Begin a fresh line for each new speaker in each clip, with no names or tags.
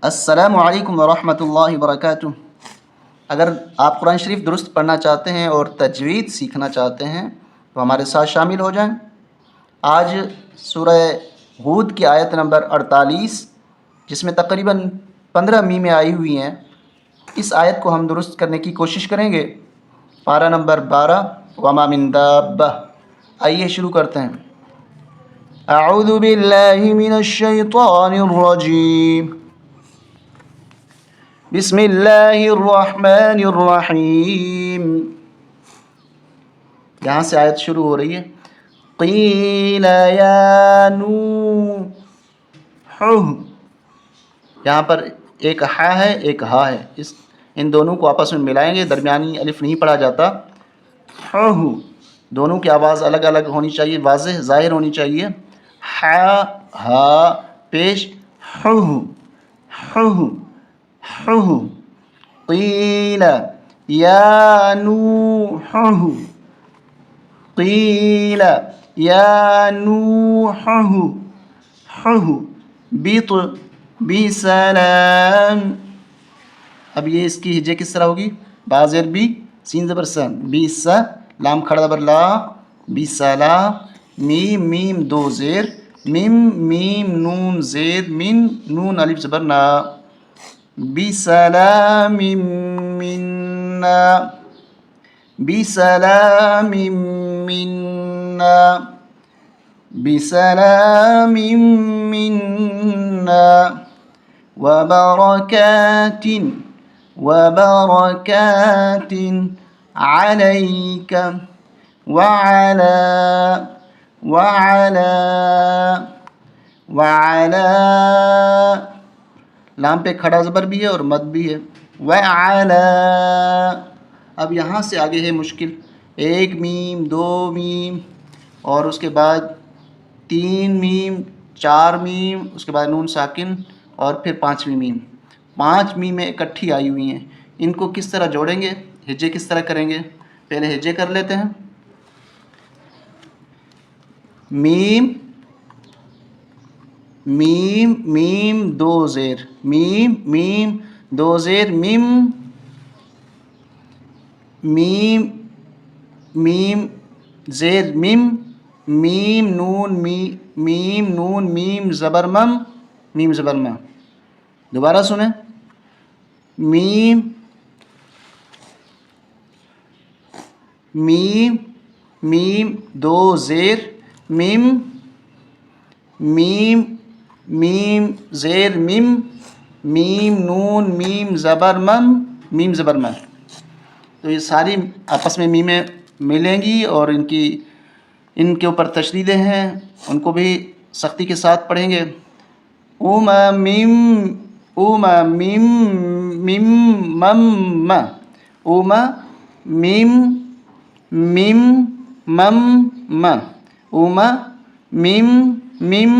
السلام علیکم ورحمۃ اللہ وبرکاتہ۔ اگر آپ قرآن شریف درست پڑھنا چاہتے ہیں اور تجوید سیکھنا چاہتے ہیں تو ہمارے ساتھ شامل ہو جائیں۔ آج سورہ ہود کی آیت نمبر 48، جس میں تقریباً 15 میمیں آئی ہوئی ہیں، اس آیت کو ہم درست کرنے کی کوشش کریں گے۔ پارہ نمبر 12، وما من دابہ۔ آئیے شروع کرتے ہیں۔ اعوذ باللہ من الشیطان الرجیم، بسم اللہ الرحمن الرحیم۔ یہاں سے آیت شروع ہو رہی ہے۔ قیل یا نوح، یہاں پر ایک ہا ہے ایک ہا ہے، ان دونوں کو آپس میں ملائیں گے، درمیانی الف نہیں پڑھا جاتا۔ دونوں کی آواز الگ الگ ہونی چاہیے، واضح ظاہر ہونی چاہیے۔ ہا ہا پیش، قیل یا نوح، قیل یا نوح اہبط بسلام۔ اب یہ اس کی ہجے کس طرح ہوگی؟ با زیر بی، سین زبر سا، بیس، لام کھڑا زبر لا، بسلا، میم میم دو زیر، میم میم نون زیر، من نون الف زبر نا، بسلام منا، بسلام منا، بسلام منا، وبركات وبركات عليك وعلى لام پہ کھڑا زبر بھی ہے اور مد بھی ہے، وعلى۔ اب یہاں سے آگے ہے مشکل، ایک میم، دو میم، اور اس کے بعد 3 میم، 4 میم، اس کے بعد نون ساکن، اور پھر 5ویں میم۔ 5 میمیں اکٹھی آئی ہوئی ہیں، ان کو کس طرح جوڑیں گے، ہجے کس طرح کریں گے؟ پہلے ہجے کر لیتے ہیں۔ میم میم میم دو زیر، میم میم دو زیر، میم میم میم زیر میم، میم نون میم نون میم زبر مم، میم زبر مم۔ دوبارہ سنیں، میم میم میم دو زیر میم، میم میم زیر میم، میم نون میم زبر مم، میم زبر مم۔ تو یہ ساری آپس میں میمیں ملیں گی، اور ان کے اوپر تشدیدیں ہیں، ان کو بھی سختی کے ساتھ پڑھیں گے۔ میم میم میم مم، میم میم مم، میم میم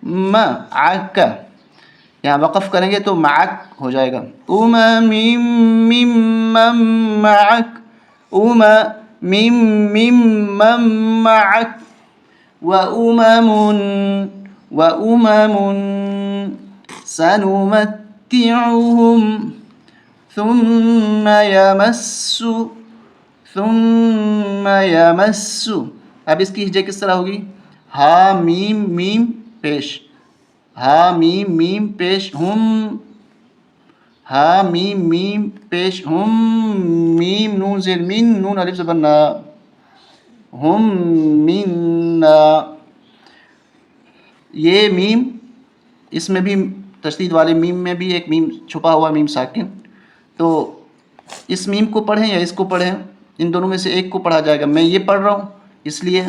مم، عک۔ یہاں وقف کریں گے تو معک ہو جائے گا، میم میم مم معک، میم میم مم معک، وأمم سنمتعهم ثم يمس۔ اب اس کی ہجے کس طرح ہوگی؟ ہا میم میم پیش، ہا میم میم پیش، ہم، ہا میم میم پیش، ہم، میم نون زیر من، نون الف زبر نا، ہم منا۔ یہ میم، اس میں بھی تشدید والے میم میں بھی ایک میم چھپا ہوا، میم ساکن۔ تو اس میم کو پڑھیں یا اس کو پڑھیں، ان دونوں میں سے ایک کو پڑھا جائے گا۔ میں یہ پڑھ رہا ہوں، اس لیے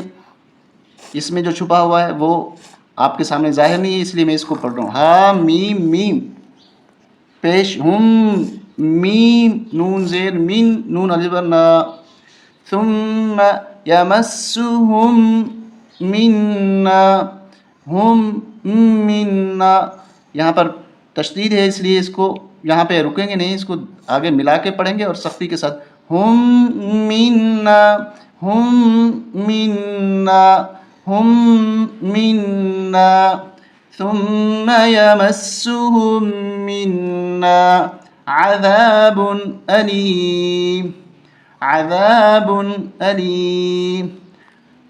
اس میں جو چھپا ہوا ہے وہ آپ کے سامنے ظاہر نہیں ہے، اس لیے میں اس کو پڑھ رہا ہوں۔ ہا میم میم پیش، ہم، میم نون زیر من، نون الف زبر نا، ثم يمسهم منا، ہم منا۔ یہاں پر تشدید ہے، اس لیے اس کو یہاں پہ رکیں گے نہیں، اس کو آگے ملا کے پڑھیں گے اور سختی کے ساتھ، ہم منا، ہم منا، ہم منا، ثم يمسهم منا عذاب أليم عذاب أليم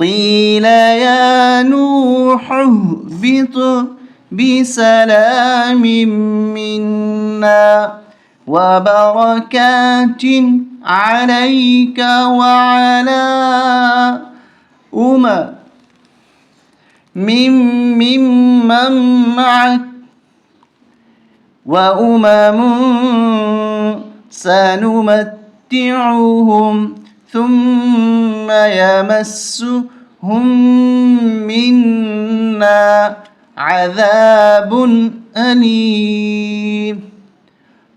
قيل يا نوح اهبط بسلام منا وبركات عليك وعلى ممن معك وأمم سنمتعهم ثم يمسهم منا عذاب أليم